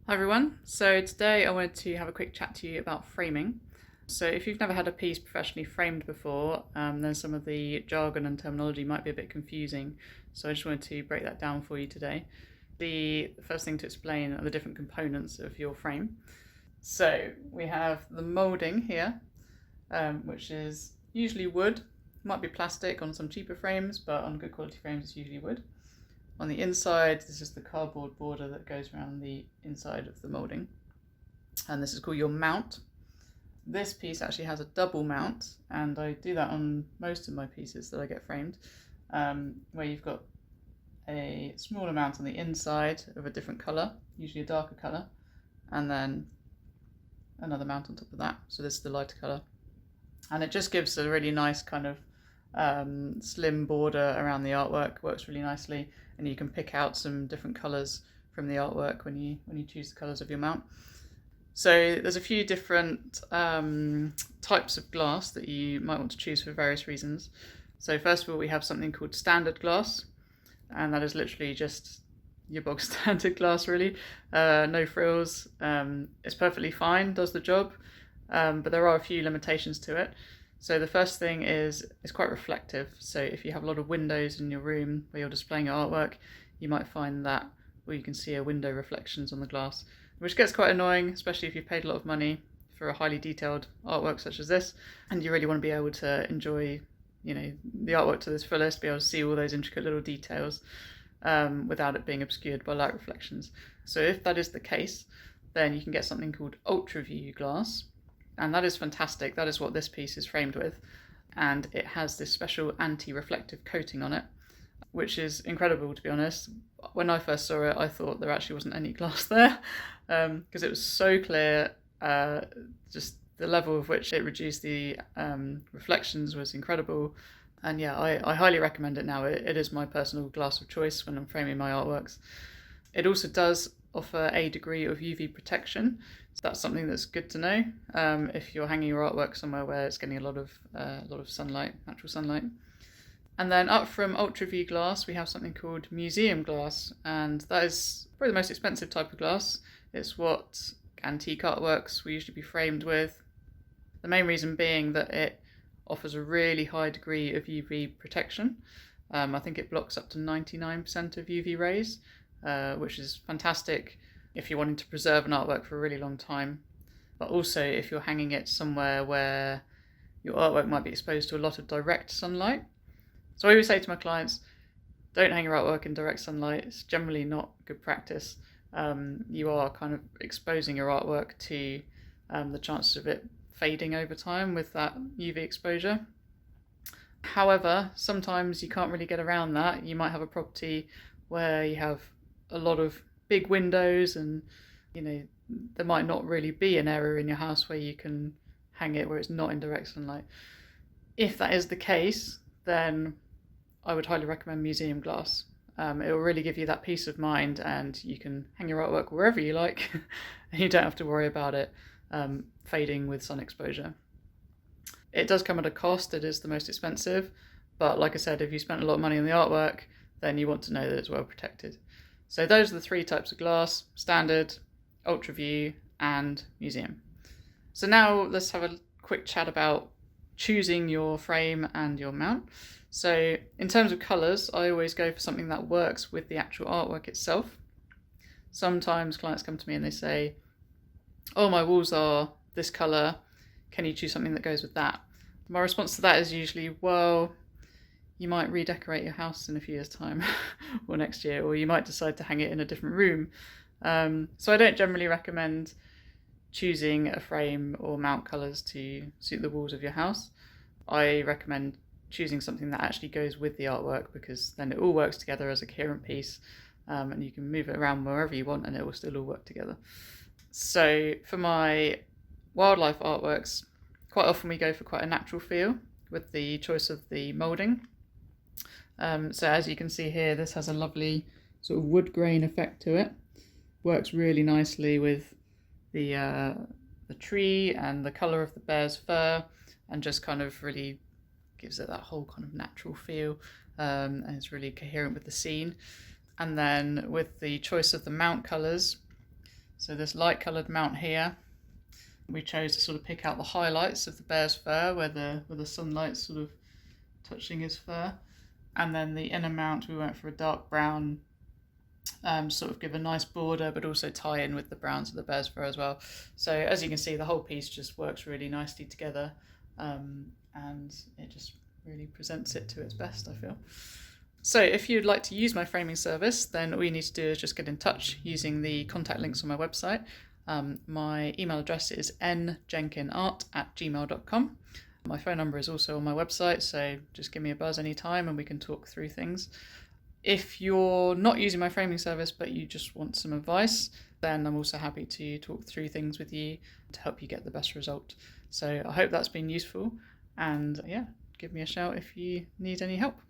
Hi everyone, so today I wanted to have a quick chat to you about framing. So if you've never had a piece professionally framed before, then some of the jargon and terminology might be a bit confusing, so I just wanted to break that down for you today. The first thing to explain are the different components of your frame. So we have the moulding here, which is usually wood, might be plastic on some cheaper frames, but on good quality frames it's usually wood. On the inside, this is the cardboard border that goes around the inside of the moulding. And this is called your mount. This piece actually has a double mount, and I do that on most of my pieces that I get framed, where you've got a smaller mount on the inside of a different colour, usually a darker colour, and then another mount on top of that. So this is the lighter colour. And it just gives a really nice kind of slim border around the artwork, works really nicely, and you can pick out some different colours from the artwork when you choose the colours of your mount. So there's a few different types of glass that you might want to choose for various reasons. So first of all, we have something called standard glass, and that is literally just your bog standard glass really, no frills. It's perfectly fine, does the job, but there are a few limitations to it. So the first thing is it's quite reflective. So if you have a lot of windows in your room where you're displaying your artwork, you might find that where you can see a window reflections on the glass, which gets quite annoying, especially if you've paid a lot of money for a highly detailed artwork such as this, and you really want to be able to enjoy, the artwork to its fullest, be able to see all those intricate little details without it being obscured by light reflections. So if that is the case, then you can get something called ultra view glass. And that is fantastic. That is what this piece is framed with. And it has this special anti-reflective coating on it, which is incredible, to be honest. When I first saw it, I thought there actually wasn't any glass there because it was so clear. Just the level of which it reduced the reflections was incredible. And yeah, I highly recommend it now. It is my personal glass of choice when I'm framing my artworks. It also does offer a degree of UV protection. So that's something that's good to know if you're hanging your artwork somewhere where it's getting a lot of sunlight, natural sunlight. And then up from ultra view glass, we have something called museum glass, and that is probably the most expensive type of glass. It's what antique artworks will usually be framed with. The main reason being that it offers a really high degree of UV protection. I think it blocks up to 99% of UV rays, which is fantastic if you're wanting to preserve an artwork for a really long time, but also if you're hanging it somewhere where your artwork might be exposed to a lot of direct sunlight. So I always say to my clients, don't hang your artwork in direct sunlight. It's generally not good practice. You are kind of exposing your artwork to the chances of it fading over time with that UV exposure. However, sometimes you can't really get around that. You might have a property where you have a lot of big windows and there might not really be an area in your house where you can hang it where it's not in direct sunlight. If that is the case, then I would highly recommend museum glass. It will really give you that peace of mind, and you can hang your artwork wherever you like and you don't have to worry about it fading with sun exposure. It does come at a cost. It is the most expensive, but like I said, if you spent a lot of money on the artwork, then you want to know that it's well protected. So those are the three types of glass: standard, ultra view, and museum. So now let's have a quick chat about choosing your frame and your mount. So in terms of colours, I always go for something that works with the actual artwork itself. Sometimes clients come to me and they say, oh, my walls are this colour, can you choose something that goes with that? My response to that is usually, well, you might redecorate your house in a few years' time or next year, or you might decide to hang it in a different room. So I don't generally recommend choosing a frame or mount colours to suit the walls of your house. I recommend choosing something that actually goes with the artwork, because then it all works together as a coherent piece, and you can move it around wherever you want and it will still all work together. So for my wildlife artworks, quite often we go for quite a natural feel with the choice of the moulding. So as you can see here, this has a lovely sort of wood grain effect to it. Works really nicely with the tree and the colour of the bear's fur, and just kind of really gives it that whole kind of natural feel, and it's really coherent with the scene. And then with the choice of the mount colours, So this light coloured mount here, we chose to sort of pick out the highlights of the bear's fur where the sunlight's sort of touching his fur. And then the inner mount, we went for a dark brown, sort of give a nice border, but also tie in with the browns of the bear's fur as well. So as you can see, the whole piece just works really nicely together, and it just really presents it to its best, I feel. So if you'd like to use my framing service, then all you need to do is just get in touch using the contact links on my website. My email address is njenkinart@gmail.com. My phone number is also on my website, so just give me a buzz anytime and we can talk through things. If you're not using my framing service but you just want some advice, then I'm also happy to talk through things with you to help you get the best result. So I hope that's been useful, and yeah, give me a shout if you need any help.